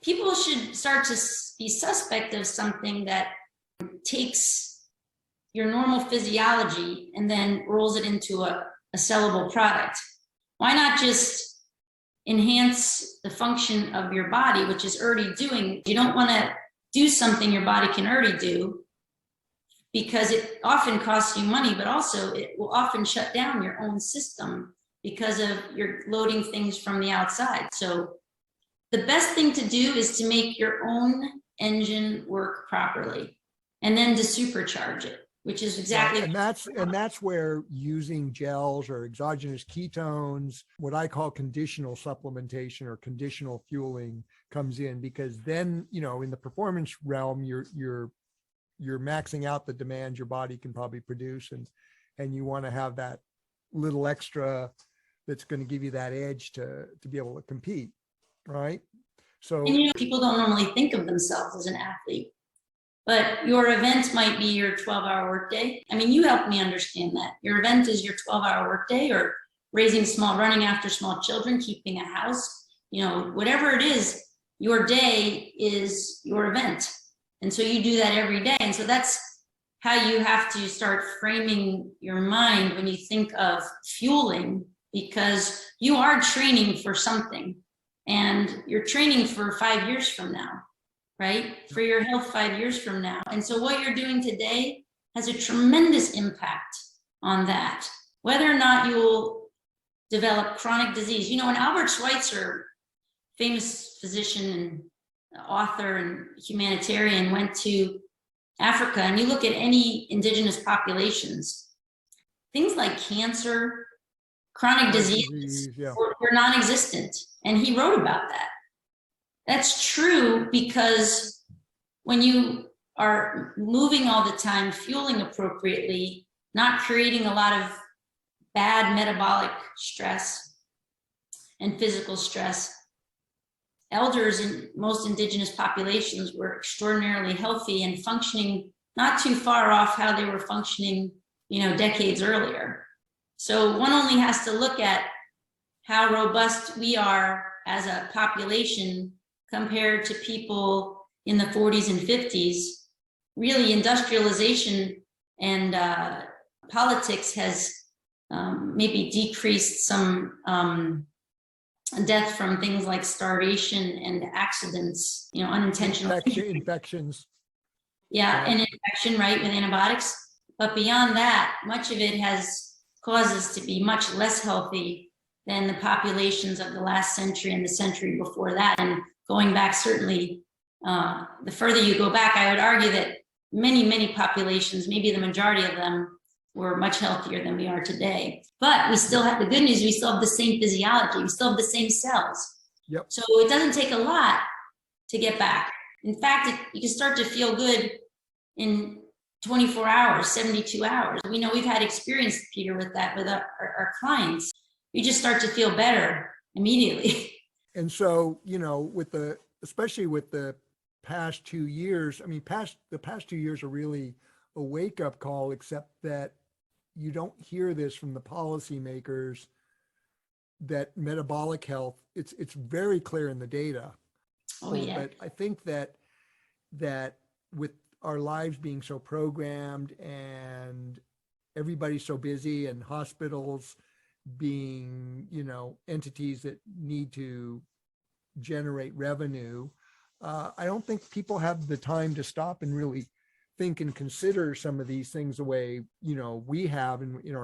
people should start to be suspect of something that takes your normal physiology and then rolls it into a sellable product. Why not just enhance the function of your body, which is already doing? You don't want to do something your body can already do, because it often costs you money, but also it will often shut down your own system because of you're loading things from the outside. So the best thing to do is to make your own engine work properly, and then to supercharge it, which is exactly. And that's where using gels or exogenous ketones, what I call conditional supplementation or conditional fueling, comes in, because then, you know, in the performance realm, you're maxing out the demand your body can probably produce, and you want to have that little extra that's going to give you that edge to be able to compete, right? So, and, you know, people don't normally think of themselves as an athlete, but your event might be your 12-hour workday. I mean, you helped me understand that. Your event is your 12-hour workday, or running after small children, keeping a house, you know, whatever it is, your day is your event. And so you do that every day. And so that's how you have to start framing your mind when you think of fueling, because you are training for something, and you're training for 5 years from now, right? For your health 5 years from now. And so what you're doing today has a tremendous impact on that, whether or not you'll develop chronic disease. You know, when Albert Schweitzer, famous physician and author and humanitarian, went to Africa, and you look at any indigenous populations, things like cancer, chronic disease, were non-existent. And he wrote about that. That's true, because when you are moving all the time, fueling appropriately, not creating a lot of bad metabolic stress and physical stress, elders in most indigenous populations were extraordinarily healthy and functioning not too far off how they were functioning, you know, decades earlier. So one only has to look at how robust we are as a population compared to people in the 40s and 50s. Really, industrialization and politics has maybe decreased some death from things like starvation and accidents, you know, unintentional infections. Yeah, and infection, right, with antibiotics. But beyond that, much of it has caused us to be much less healthy than the populations of the last century and the century before that. And going back, certainly, the further you go back, I would argue that many populations, maybe the majority of them, were much healthier than we are today. But we still have, the good news, we still have the same physiology, we still have the same cells. Yep. So it doesn't take a lot to get back. In fact, you can start to feel good in 24 hours, 72 hours. We know we've had experience, Peter, with that with our clients. You just start to feel better immediately. And so, you know, especially with the past 2 years, I mean, the past 2 years are really a wake-up call, except that you don't hear this from the policymakers, that metabolic health, it's very clear in the data. Oh, yeah. But I think that with our lives being so programmed and everybo's so busy, and hospitals being, you know, entities that need to generate revenue, I don't think people have the time to stop and really think and consider some of these things the way, you know, we have in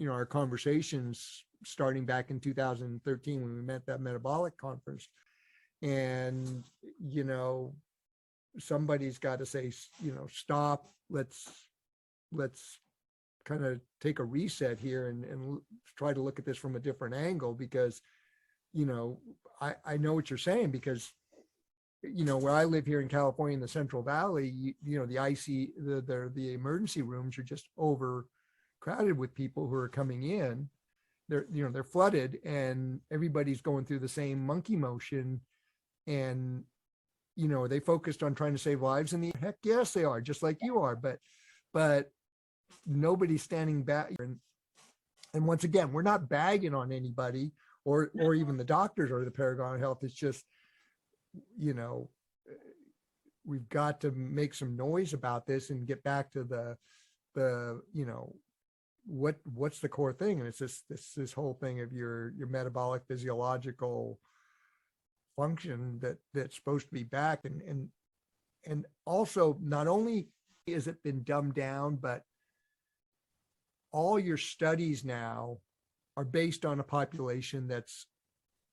our conversations starting back in 2013 when we met at that metabolic conference. And, you know, somebody's got to say, you know, stop, let's kind of take a reset here and try to look at this from a different angle, because, you know, I know what you're saying, because, you know, where I live here in California in the Central Valley, you know, the emergency rooms are just overcrowded with people who are coming in. They're flooded, and everybody's going through the same monkey motion. And, you know, are they focused on trying to save lives? In the heck, yes, they are, just like you are. But nobody's standing back. And once again, we're not bagging on anybody or even the doctors or the Paragon of Health. It's just, you know, we've got to make some noise about this and get back to the, you know, what's the core thing. And it's this whole thing of your metabolic physiological function that's supposed to be back. And also, not only has it been dumbed down, but all your studies now are based on a population that's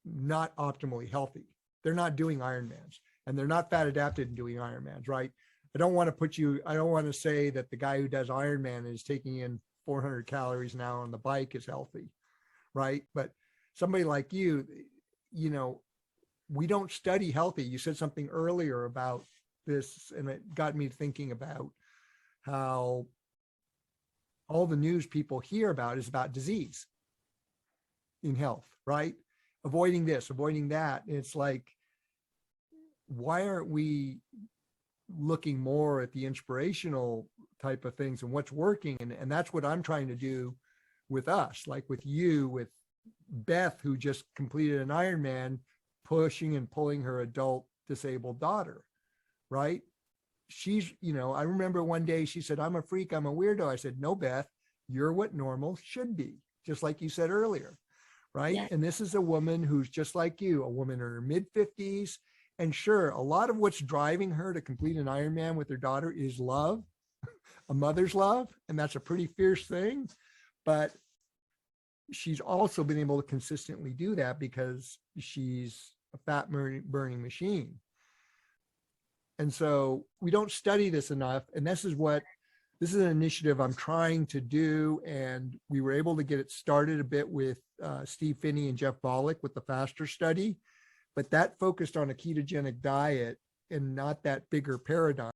not optimally healthy. They're not doing Ironmans, and they're not fat adapted in doing Ironmans, right? I don't want to say that the guy who does Ironman is taking in 400 calories an hour on the bike is healthy, right? But somebody like you know, we don't study healthy. You said something earlier about this, and it got me thinking about how all the news people hear about is about disease in health, right? Avoiding this, avoiding that. And it's like, why aren't we looking more at the inspirational type of things and what's working? And that's what I'm trying to do with us, like with you, with Beth, who just completed an Ironman, pushing and pulling her adult disabled daughter, right? She's, you know, I remember one day she said, I'm a freak, I'm a weirdo. I said, no, Beth, you're what normal should be, just like you said earlier, right? Yeah. And this is a woman who's just like you, a woman in her mid-50s. And sure, a lot of what's driving her to complete an Ironman with her daughter is love, a mother's love. And that's a pretty fierce thing. But she's also been able to consistently do that because she's a fat burning machine. And so we don't study this enough. And this is an initiative I'm trying to do. And we were able to get it started a bit with Steve Finney and Jeff Bollock with the FASTER study, but that focused on a ketogenic diet and not that bigger paradigm.